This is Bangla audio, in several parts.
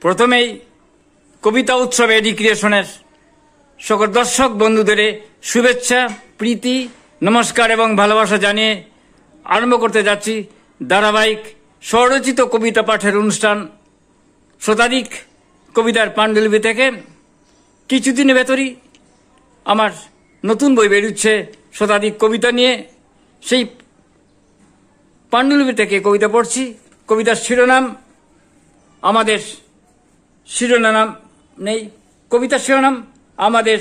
প্রথমেই কবিতা উৎসব এডি ক্রিয়েশনের সকল দর্শক বন্ধুদের শুভেচ্ছা, প্রীতি, নমস্কার এবং ভালোবাসা জানিয়ে আরম্ভ করতে যাচ্ছি ধারাবাহিক স্বরচিত কবিতা পাঠের অনুষ্ঠান শতাধিক কবিতার পাণ্ডুলিপি থেকে। কিছুদিনের ভেতরই আমার নতুন বই বেরোচ্ছে শতাধিক কবিতা নিয়ে। সেই পাণ্ডুলিপি থেকে কবিতা পড়ছি। কবিতার শিরোনাম আমাদের শিরোনাম নেই, কবিতার শিরোনাম আমাদের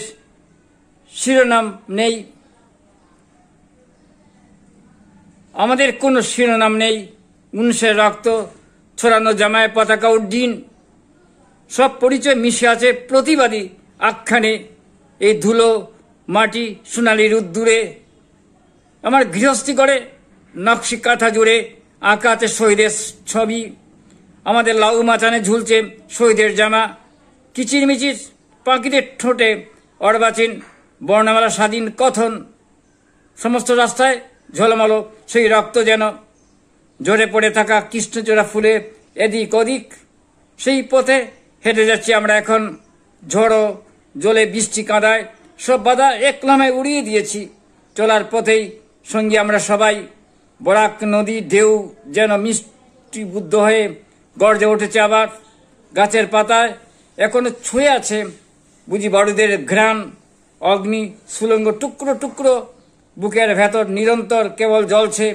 শিরোনাম নেই, আমাদের কোনো শিরোনাম নেই, উনিশের রক্ত ছড়ানো জামায় পতাকা উড্ডীন, সব পরিচয় মিশে আছে প্রতিবাদী আখ্যানে, এই ধুলো মাটি সোনালি রুদ্দুরে, আমার গৃহস্থী করে নকশি কাঁথা জুড়ে আঁকা আছে শহীদের ছবি, আমাদের লাউ মাচানে ঝুলছে শহীদের জামা, কিচিরমিচির পাখিদের ঠোঁটে অর্বাচীন বর্ণমালা স্বাধীন কথন, সমস্ত রাস্তায় ঝলমলো সেই রক্ত যেন ঝরে পড়ে থাকা কৃষ্ণচূড়া ফুলে এদিক ওদিক। সেই পথে হেঁটে যাচ্ছি আমরা এখন, ঝড়ো জলে বৃষ্টি কাঁদায় সব বাধা এক লামায় উড়িয়ে দিয়েছি। চলার পথেই সঙ্গে আমরা সবাই, বরাক নদী ঢেউ যেন মিষ্টি বুদ্ধ হয়ে গর্জে উঠেছে আবার, গাছের পাতায় এখনো ছুঁয়ে আছে বুঝি বারুদের ঘ্রাণ, অগ্নি সুলঙ্গ টুকরো টুকরো বুকের ভেতর নিরন্তর কেবল জ্বলছে,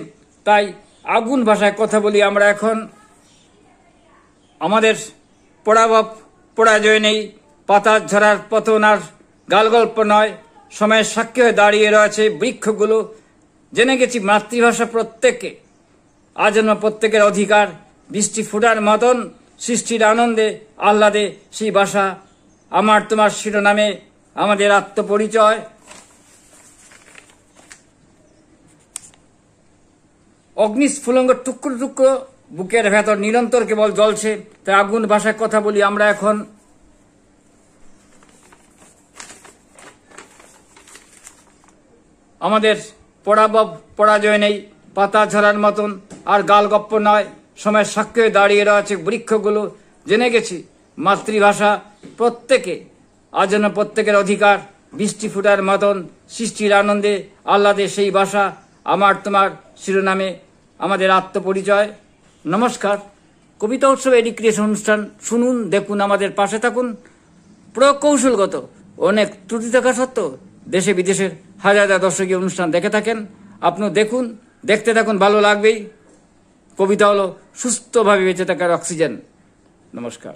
তাই আগুন ভাষায় কথা বলি আমরা এখন। আমাদের পরাজয় নেই, পাতা ঝরার পতন আর গালগল্প নয়, সময়ের সাক্ষী হয়ে দাঁড়িয়ে রয়েছে বৃক্ষগুলো। জেনে গেছি মাতৃভাষা প্রত্যেকে, আজন্ম প্রত্যেকের অধিকার, বৃষ্টি ফুটার মতন সৃষ্টির আনন্দে আহ্লাদে সেই ভাষা আমার তোমার শিরোনামে আমাদের আত্মপরিচয়। অগ্নিস্ফুলঙ্গ টুকরো টুকরো বুকের ভেতর নিরন্তর কেবল জ্বলছে, তাই আগুন ভাষায় কথা বলি আমরা এখন। আমাদের পরাজয় নেই, পাতা ঝরার মতন আর গালগপ্প নয়, সময়ের সাক্ষী হয়ে দাঁড়িয়ে রয়েছে বৃক্ষগুলো। জেনে গেছি মাতৃভাষা প্রত্যেকে, আজন্য প্রত্যেকের অধিকার, বৃষ্টি ফুটার মতন সৃষ্টির আনন্দে আহ্লাদে সেই ভাষা আমার তোমার শিরোনামে আমাদের আত্মপরিচয়। নমস্কার। কবিতা উৎসব এডি ক্রিয়েশন অনুষ্ঠান শুনুন, দেখুন, আমাদের পাশে থাকুন। প্রকৌশলগত অনেক ত্রুটি থাকা সত্ত্বেও দেশে বিদেশের হাজার হাজার দর্শকীয় অনুষ্ঠান দেখে থাকেন। আপনিও দেখুন, দেখতে থাকুন, ভালো লাগবেই। কবিতা হলো সুস্থভাবে বেঁচে থাকার অক্সিজেন। নমস্কার।